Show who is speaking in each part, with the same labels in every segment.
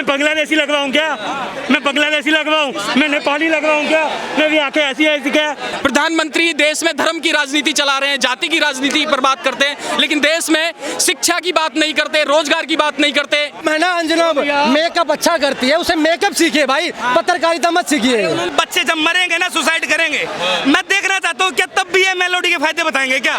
Speaker 1: मैं बांग्लादेशी लगवाऊं क्या? मैं बांग्लादेशी लगवाऊं? मैं नेपाली लगवाऊं क्या? मैं भी आके ऐसी क्या?
Speaker 2: प्रधानमंत्री देश में धर्म की राजनीति चला रहे हैं, जाति की राजनीति पर बात करते हैं, लेकिन देश में शिक्षा की बात नहीं करते, रोजगार की बात नहीं करते।
Speaker 3: मैंने अंजना मेकअप अच्छा करती है, उसे मेकअप सीखिए भाई, पत्रकारिता मत सीखिए।
Speaker 4: बच्चे जब मरेंगे ना सुसाइड करेंगे, मैं देखना चाहता हूँ क्या तब भी ये मेलोडी के फायदे बताएंगे क्या?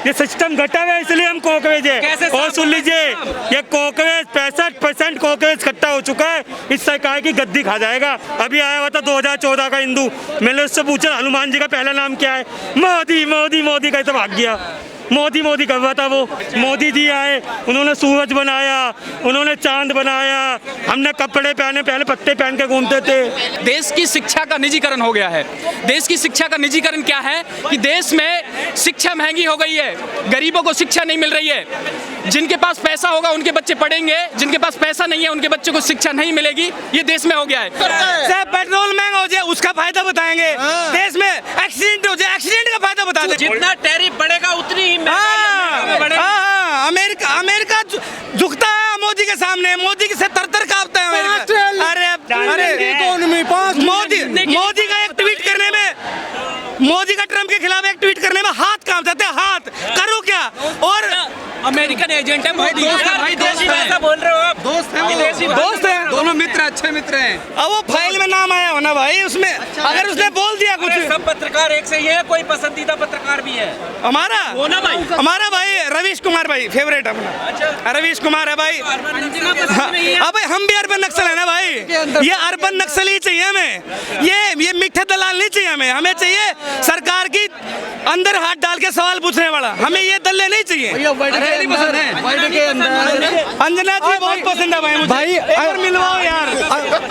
Speaker 1: ये सिस्टम घटा है इसलिए हम कॉकरोच है। और सुन लीजिए, ये कॉकरोच 65% कॉकरोच इकट्ठा हो चुका है, इस सरकार की गद्दी खा जाएगा। अभी आया हुआ था 2014 का हिंदू, मैंने उससे पूछा हनुमान जी का पहला नाम क्या है? मोदी मोदी मोदी कैसे भाग गया? मोदी मोदी कर रहा था वो। मोदी जी आए, उन्होंने सूरज बनाया, उन्होंने चांद बनाया, हमने कपड़े पहने, पहले पत्ते पहन के घूमते थे।
Speaker 2: देश की शिक्षा का निजीकरण हो गया है। देश की शिक्षा का निजीकरण क्या है कि देश में शिक्षा महंगी हो गई है, गरीबों को शिक्षा नहीं मिल रही है। जिनके पास पैसा होगा उनके बच्चे पढ़ेंगे, जिनके पास पैसा नहीं है उनके बच्चों को शिक्षा नहीं मिलेगी। ये देश में हो गया है।
Speaker 4: चाहे पेट्रोल महंगा हो जाए उसका फायदा बताएंगे, देश में एक्सीडेंट हो जाए एक्सीडेंट का फायदा बता दें।
Speaker 5: जितना टैरिफ बढ़ेगा उतनी ही
Speaker 4: अमेरिका झुकता है मोदी के सामने, मोदी से तर कांपता है अमेरिका। अरे
Speaker 3: इकोनॉमी
Speaker 4: मोदी का एक ट्वीट करने में, मोदी का ट्रम्प के खिलाफ एक ट्वीट करने में हाथ कांप जाते हैं, हाथ करो क्या? और
Speaker 5: अमेरिकन एजेंट है मोदी।
Speaker 4: ऐसा बोल रहे हो आप? दोस्त है,
Speaker 5: दोनों मित्र, अच्छे मित्र हैं।
Speaker 4: अब वो फाइल में नाम आया हो ना भाई, उसमें अगर उसने बोल दिया कुछ।
Speaker 5: सब पत्रकार एक से ही है, कोई पसंदीदा पत्रकार भी है
Speaker 4: हमारा
Speaker 5: भाई?
Speaker 4: हमारा भाई रवीश कुमार भाई फेवरेट अपना। रवीश कुमार है भाई। अब हम भी अर्बन नक्सल है ना भाई, ये अर्बन नक्सल ही चाहिए हमें। ये मीठे दलाल नहीं चाहिए हमें, हमें चाहिए सरकार की अंदर हाथ डाल के सवाल पूछने वाला। हमें ये दल्ले नहीं चाहिए। अंजना जी बहुत पसंद है भाई, मिलवाओ यार।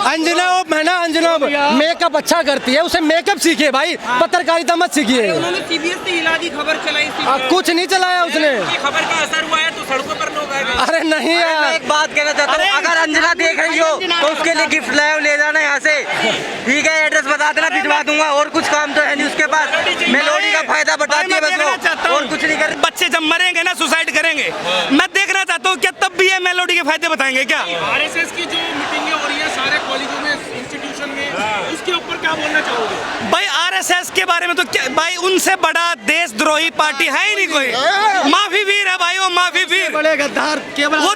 Speaker 3: अंजना मेकअप अच्छा करती है, उसे मेकअप सीखिए भाई, पत्रकारिता मत सीखिए।
Speaker 5: उन्होंने CBSE हिला दी, खबर चलाई थी।
Speaker 3: कुछ नहीं चलाया उसने।
Speaker 5: खबर का असर हुआ है तो सड़कों पर लोग आए।
Speaker 3: अरे नहीं यार,
Speaker 6: एक बात कहना चाहता हूँ, अगर अंजना देख रही हो तो उसके लिए गिफ्ट ले जाना यहाँ से, ठीक है? एड्रेस बता देना, भिजवा दूंगा। और कुछ काम तो है नहीं उसके पास, मेलोडी का फायदा बताती है बस वो, और कुछ नहीं कर।
Speaker 4: बच्चे जब मरेंगे ना सुसाइड करेंगे, मैं देखना चाहता हूँ क्या तब भी ये मेलोडी के फायदे बताएंगे क्या?
Speaker 5: RSS की जो मीटिंगें हो रही है सारे कॉलेजों में, इंस्टीट्यूशन में, उसके ऊपर क्या बोलना चाहोगे?
Speaker 4: भाई RSS के बारे में तो क्या भाई, उनसे बड़ा देशद्रोही पार्टी है ही नहीं कोई। माफी वीर है भाई वो, माफी वीर।
Speaker 3: बड़े गद्दार केवल
Speaker 4: वो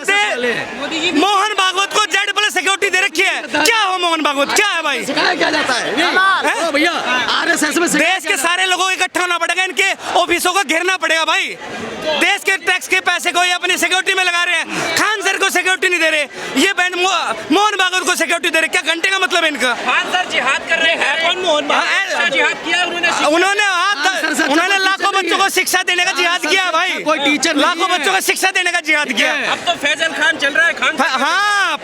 Speaker 4: मोहन भागवत को जेड प्लस सिक्योरिटी दे रखी है। क्या हो मोहन भागवत, क्या है भाई?
Speaker 3: क्या जाता है भैया, RSS में
Speaker 4: देश के सारे लोगों को इकट्ठा होना पड़ेगा, इनके ऑफिसों को घेरना पड़ेगा भाई। देश के टैक्स के पैसे को ये अपनी सिक्योरिटी में लगा रहे हैं। खान सर को सिक्योरिटी नहीं दे रहे, ये बैंड मोहन भागवत को सिक्योरिटी दे रहे। क्या घंटे का मतलब है इनका?
Speaker 5: खान सर जिहाद कर रहे हैं। कौन मोहन भागवत जिहाद किया?
Speaker 4: उन्होंने लाखों बच्चों को शिक्षा देने का जिहाद किया भाई।
Speaker 3: कोई टीचर
Speaker 4: लाखों बच्चों को शिक्षा देने का जिहाद किया।
Speaker 5: अब तो फैजल खान चल रहा है। खान
Speaker 4: हाँ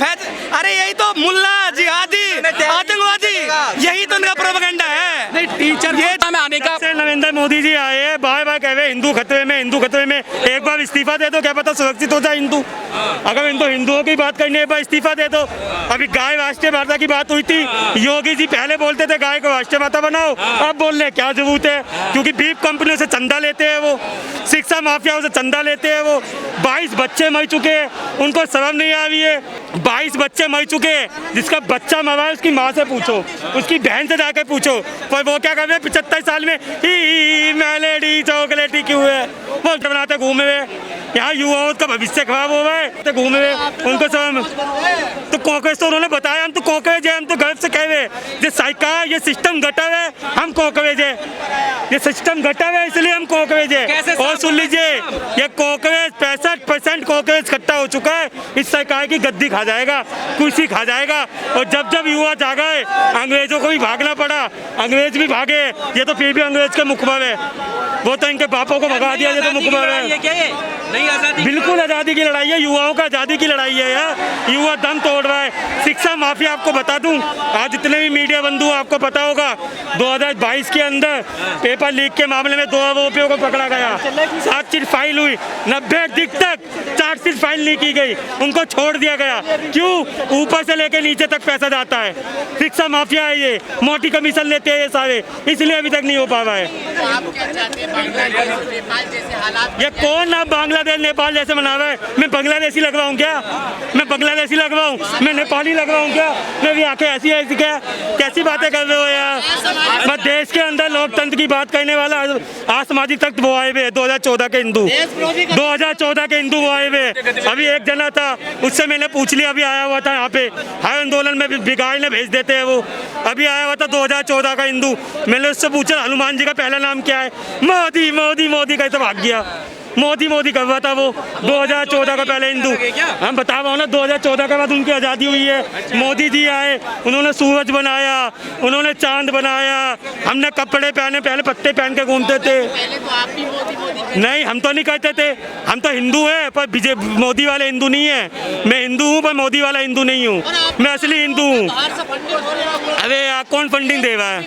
Speaker 4: अरे यही तो मुल्ला जिहादी आतंकवादी, यही तो उनका प्रोपेगेंडा है।
Speaker 2: टीचर ये आने का
Speaker 1: नरेंद्र मोदी जी आए, बाय बाय कह रहे हिंदू खतरे में, हिंदू खतरे में। एक बार इस्तीफा दे दो, क्या पता सुरक्षित हो जाए हिंदू। अगर इनको हिंदुओं की बात करनी है, एक बार इस्तीफा दे दो। अभी गाय राष्ट्रीय माता की बात हुई थी, योगी जी पहले बोलते थे गाय को राष्ट्रीय माता बनाओ, अब बोल रहे क्या जरूरत है? क्योंकि बीफ कंपनियों से चंदा लेते हैं वो, शिक्षा माफियाओं से चंदा लेते हैं वो। 22 बच्चे मर चुके हैं, उनको शर्म नहीं आ रही है। 22 बच्चे मर चुके हैं, जिसका बच्चा मरा है उसकी माँ से पूछो, उसकी बहन से जाकर पूछो। पर वो क्या कर रहे हैं 75 साल में, ही मेलेडी चॉकलेटी क्यों है? वो बनाते घूमे हुए, यहाँ युवाओं का भविष्य खराब हो रहा है, तो घूमे हुए उनको शर्म। तो कांग्रेस तो उन्होंने बताया हम तो कांग्रेस है, हम तो गर्व से कह रहे ये सरकार, ये सिस्टम गटर है, हम कांग्रेस है। ये सिस्टम गटर है इसलिए हम कांग्रेस है। और सुन लीजिए, ये कांग्रेस 65% कांग्रेस इकट्ठा हो चुका है, इस सरकार की गद्दी खा जाएगा, कुर्सी खा जाएगा। और जब जब युवा जागा है, अंग्रेजों को भी भागना पड़ा, अंग्रेज भी भागे, ये तो फिर भी अंग्रेज के मुखबर है। वो तो इनके बापों को भगा दिया, ये तो मुखबर है। बिल्कुल आज़ादी की लड़ाई है, युवाओं का आज़ादी की लड़ाई है यार। युवा दम तोड़ रहा है। शिक्षा माफिया, आपको बता दूं, आज जितने भी मीडिया बंधु आपको पता होगा, 2022 के अंदर पेपर लीक के मामले में 2 आरोपियों को पकड़ा गया, चार्जशीट फाइल हुई, 90 दिन तक चार्जशीट फाइल नहीं की गई, उनको छोड़ दिया गया। क्यों? ऊपर से लेके नीचे तक पैसा जाता है। शिक्षा माफिया है ये, मोटी कमीशन लेते हैं ये सारे, इसलिए अभी तक नहीं हो पा रहा है। ये कौन ना बांग्लादेश नेपाल जैसे मनावा है? मैं बांग्लादेशी लगवाऊं क्या? मैं बांग्लादेशी लगवाऊं? मैं नेपाली लगवाऊं क्या? मैं भी आंखें ऐसी ऐसी क्या? कैसी बातें कर रहे हो यार? बस देश के अंदर लोकतंत्र की बात करने वाला असामाजिक तक वो आए हुए 2014 के हिंदू, 2014 के हिंदू वो आए हुए। अभी एक जना था, उससे मैंने पूछ लिया, अभी आया हुआ था यहाँ पे, हर आंदोलन में बिगाड़ ने भेज देते हैं वो। अभी आया हुआ था 2014 का हिंदू, मैंने उससे पूछा हनुमान जी का पहला नाम क्या है? मोदी मोदी मोदी कैसे भाग गया? मोदी मोदी कर रहा था वो 2014 का पहले हिंदू। हम बता रहा हूँ ना, 2014 के बाद उनकी आज़ादी हुई है, मोदी जी आए, उन्होंने सूरज बनाया, उन्होंने चांद बनाया, हमने कपड़े पहने, पहले पत्ते पहन के घूमते थे। नहीं, हम तो नहीं कहते थे, हम तो हिंदू हैं, पर बीजेपी मोदी वाले हिंदू नहीं है। मैं हिंदू हूँ पर मोदी वाला हिंदू नहीं हूँ, मैं असली हिंदू हूँ। अरे यार, कौन फंडिंग दे रहा है?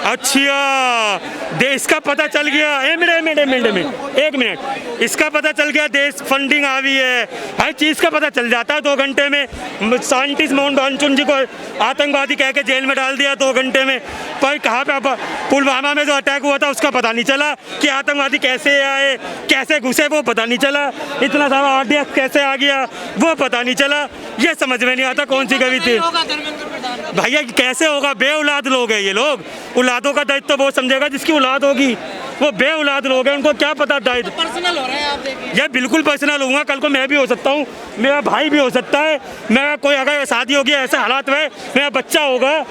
Speaker 1: अच्छा, देश का पता चल गया। एक मिनट, इसका पता चल गया, देश फंडिंग आ रही है, हर चीज़ का पता चल जाता है 2 घंटे में। साइंटिस्ट मोहन भानचुन जी को आतंकवादी कह के जेल में डाल दिया 2 घंटे में, पर कहाँ पे पुलवामा में जो अटैक हुआ था उसका पता नहीं चला कि आतंकवादी कैसे आए, कैसे घुसे, वो पता नहीं चला। इतना सारा RDF कैसे आ गया वो पता नहीं चला। ये समझ में नहीं आता कौन सी गवी थी भैया, कैसे होगा? बेऔलाद लोग हैं ये लोग, औलादों का दायित्व तो वो समझेगा जिसकी औलाद होगी, वो बेऔलाद लोग हैं, उनको क्या पता दायित्व।
Speaker 7: पर्सनल हो रहा है आप देखिए।
Speaker 1: ये बिल्कुल पर्सनल होऊंगा, कल को मैं भी हो सकता हूँ, मेरा भाई भी हो सकता है, मेरा कोई अगर शादी होगी ऐसे हालात में, मेरा बच्चा होगा,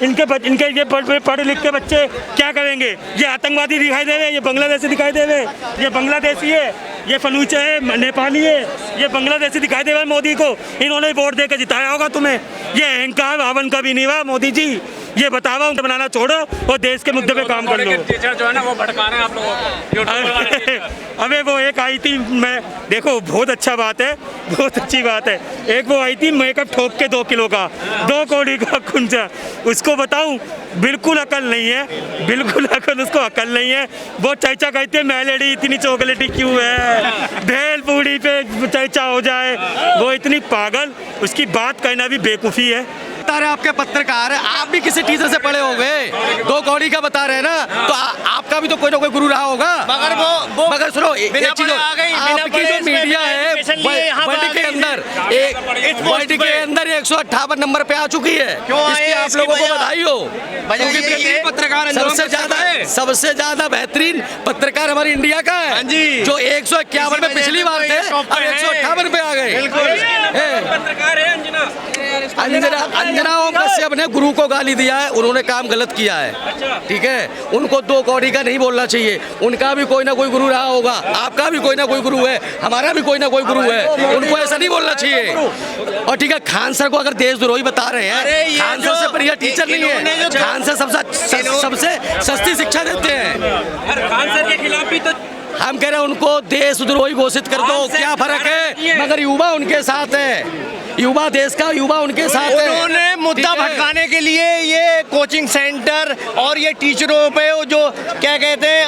Speaker 1: इनके ये पढ़े लिख के बच्चे क्या करेंगे? ये आतंकवादी दिखाई दे रहे, ये बांग्लादेशी दिखाई दे रहे, ये बांग्लादेशी है, ये फनूचे है, नेपाली है, ये बांग्लादेशी दिखाई दे रहा है मोदी को। इन्होंने वोट दे के जिताया होगा तुम्हें। ये अहंकार भावन का भी नहीं हुआ मोदी जी। ये बतावा उनको बनाना छोड़ो और देश के मुद्दे पे काम कर लो।
Speaker 5: जो है ना वो भड़का रहे हैं आप लोगों।
Speaker 1: अबे वो एक आई थी, मैं देखो बहुत अच्छा बात है, बहुत अच्छी बात है। एक वो आई थी मेकअप ठोक के 2 किलो का, 2 कौड़ी का कुंजा, उसको बताऊं बिल्कुल अकल नहीं है, बिल्कुल अकल, उसको अकल नहीं है। वो चर्चा कहती है मेलेडी इतनी चॉकलेटी क्यों है, भेल पूड़ी पे चर्चा हो जाए, वो इतनी पागल, उसकी बात करना भी बेवकूफ़ी है।
Speaker 3: बता रहे आपके पत्रकार, आप भी किसी टीचर से पढ़े होंगे, 2 कौड़ी का बता रहे हैं ना, तो आपका भी तो कोई ना कोई गुरु रहा होगा। मगर सुनो, एक चीज, आपकी जो मीडिया है वर्ल्ड के अंदर, वर्ल्ड के अंदर 158 नंबर पे आ चुकी है, इसकी आप लोगों को बधाई हो।
Speaker 4: पत्रकार
Speaker 3: सबसे ज्यादा बेहतरीन पत्रकार हमारी इंडिया का है, जो 151 में पिछली बार थे, अब 158 पे आ गए। अंजना ओम कश्यप ने गुरु को गाली दिया है, उन्होंने काम गलत किया है, ठीक है, उनको 2 कौड़ी का नहीं बोलना चाहिए। उनका भी कोई ना कोई गुरु रहा होगा, आपका भी कोई ना कोई गुरु है, हमारा भी कोई ना कोई गुरु है, उनको ऐसा नहीं बोलना चाहिए। और ठीक है, खान सर को अगर देशद्रोही बता रहे हैं, खान सर से बढ़िया टीचर नहीं है, खान सर सबसे सस्ती शिक्षा देते हैं।
Speaker 5: खान सर के खिलाफ भी तो
Speaker 3: हम कह रहे हैं उनको देशद्रोही घोषित कर दो, क्या फर्क है? मगर युवा उनके साथ है, युवा देश का युवा उनके साथ है।
Speaker 8: उन्होंने मुद्दा भटकाने के लिए ये कोचिंग सेंटर और ये टीचरों पे जो क्या कहते हैं,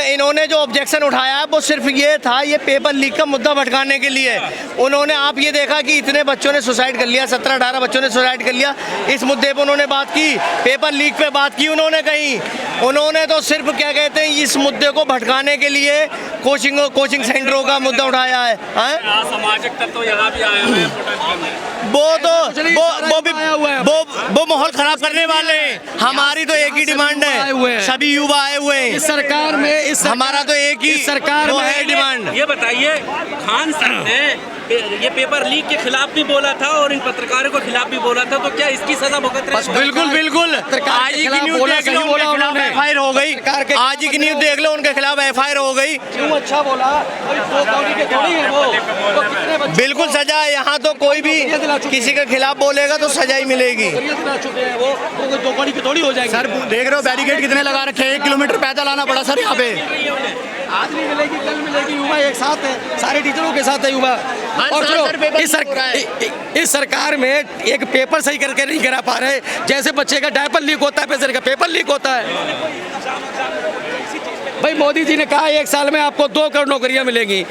Speaker 8: इन्होंने जो ऑब्जेक्शन उठाया है वो सिर्फ ये था, ये पेपर लीक का मुद्दा भटकाने के लिए। उन्होंने, आप ये देखा कि इतने बच्चों ने सुसाइड कर लिया, 17-18 बच्चों ने सुसाइड कर लिया, इस मुद्दे पर उन्होंने बात की, पेपर लीक पे बात की उन्होंने कहीं। उन्होंने तो सिर्फ क्या कहते हैं, इस मुद्दे को भटकाने के लिए कोचिंग सेंटरों का मुद्दा उठाया है।
Speaker 5: सामाजिक तत्व यहाँ भी आए हुए हैं,
Speaker 8: वो माहौल खराब करने वाले हैं। हमारी तो एक ही डिमांड है, सभी युवा आए हुए हैं
Speaker 3: इस सरकार में,
Speaker 8: हमारा तो एक ही
Speaker 3: सरकार में
Speaker 8: है डिमांड।
Speaker 5: ये बताइए, खान सर ने ये पेपर लीक के खिलाफ भी बोला था और इन पत्रकारों के खिलाफ भी बोला था, तो क्या इसकी सजा भुगत रहे हैं?
Speaker 8: बिल्कुल। आज ही की न्यूज़ देख लो, उनके खिलाफ FIR हो गई। आज ही की न्यूज़ देख लो, उनके खिलाफ FIR हो गई।
Speaker 3: क्यों अच्छा बोला? 2 कौड़ी के थोड़ी है वो।
Speaker 8: बिल्कुल सजा है, यहाँ तो कोई भी किसी के खिलाफ बोलेगा तो सजा ही मिलेगी।
Speaker 3: वो 2 कौड़ी की थोड़ी हो जाएगी।
Speaker 8: सर देख रहे हो बैरिकेड कितने लगा रखे हैं, 1 किलोमीटर पैदल आना पड़ा सर यहाँ पे।
Speaker 3: आज नहीं मिलेगी, कल मिलेगी, युवा एक साथ है, सारे टीचरों के साथ है युवा। और चलो, इस सरकार में एक पेपर सही करके नहीं करा पा रहे, जैसे बच्चे का डायपर लीक होता है, पैसे का पेपर लीक होता है। भाई मोदी जी ने कहा 1 साल में आपको 2 करोड़ नौकरियां मिलेंगी,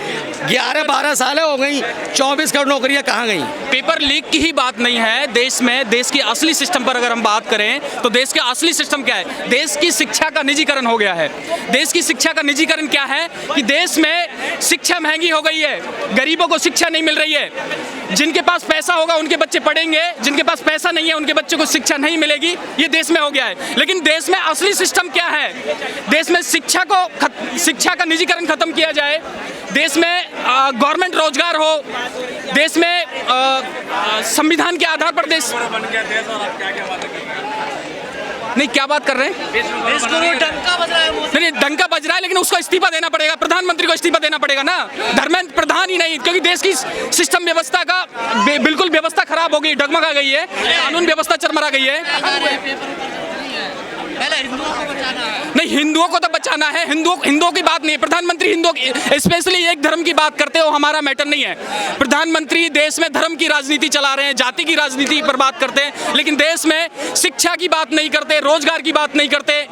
Speaker 3: 11-12 सालें हो गई, 24 करोड़ नौकरियां कहाँ गई?
Speaker 2: पेपर लीक की ही बात नहीं है देश में। देश की असली सिस्टम पर अगर हम बात करें तो देश का असली सिस्टम क्या है? देश की शिक्षा का निजीकरण हो गया है। देश की शिक्षा का निजीकरण क्या है कि देश में शिक्षा महंगी हो गई है, गरीबों को शिक्षा नहीं मिल रही है। जिनके पास पैसा होगा उनके बच्चे पढ़ेंगे, जिनके पास पैसा नहीं है उनके बच्चों को शिक्षा नहीं मिलेगी। ये देश में हो गया है। लेकिन देश में असली सिस्टम क्या है? देश में शिक्षा का निजीकरण खत्म किया जाए, देश में गवर्नमेंट रोजगार हो, देश में संविधान के आधार पर देश नहीं, क्या बात कर रहे हैं? नहीं, डंका बज रहा है, लेकिन उसको इस्तीफा देना पड़ेगा, प्रधानमंत्री को इस्तीफा देना पड़ेगा ना, धर्मेंद्र प्रधान ही नहीं, क्योंकि देश की सिस्टम व्यवस्था का बिल्कुल व्यवस्था खराब हो गई, डगमगा गई है, कानून व्यवस्था चरमरा गई है। नहीं, हिंदुओं को तो बचाना है, हिंदुओं की बात नहीं है। प्रधानमंत्री हिंदुओं स्पेशली एक धर्म की बात करते हो, हमारा मैटर नहीं है। प्रधानमंत्री देश में धर्म की राजनीति चला रहे हैं, जाति की राजनीति पर बात करते हैं, लेकिन देश में शिक्षा की बात नहीं करते, रोजगार की बात नहीं करते,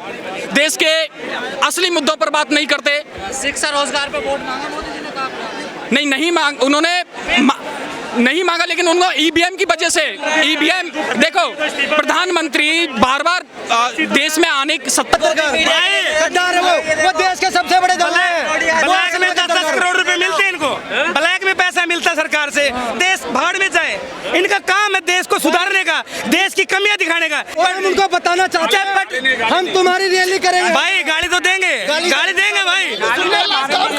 Speaker 2: देश के असली मुद्दों पर बात नहीं करते।
Speaker 6: शिक्षा रोजगार पे वोट मांगा मोदी जी ने कहा?
Speaker 2: नहीं मांग, उन्होंने नहीं मांगा, लेकिन उनको ईवीएम की वजह से ईवीएम देखो, प्रधानमंत्री बार बार देश में आने की
Speaker 8: गद्दार है वो देश के सबसे बड़े दलाल हैं।
Speaker 4: ब्लैक में 10-10 करोड़ रुपए मिलते हैं इनको, ब्लैक में पैसा मिलता सरकार से, देश भाड़ में जाए। इनका काम है देश को सुधारने का, देश की कमियां दिखाने का।
Speaker 8: और हम उनको बताना चाहते हैं, हम तुम्हारी रैली करेंगे
Speaker 4: भाई, गाड़ी तो देंगे, गाड़ी देंगे भाई।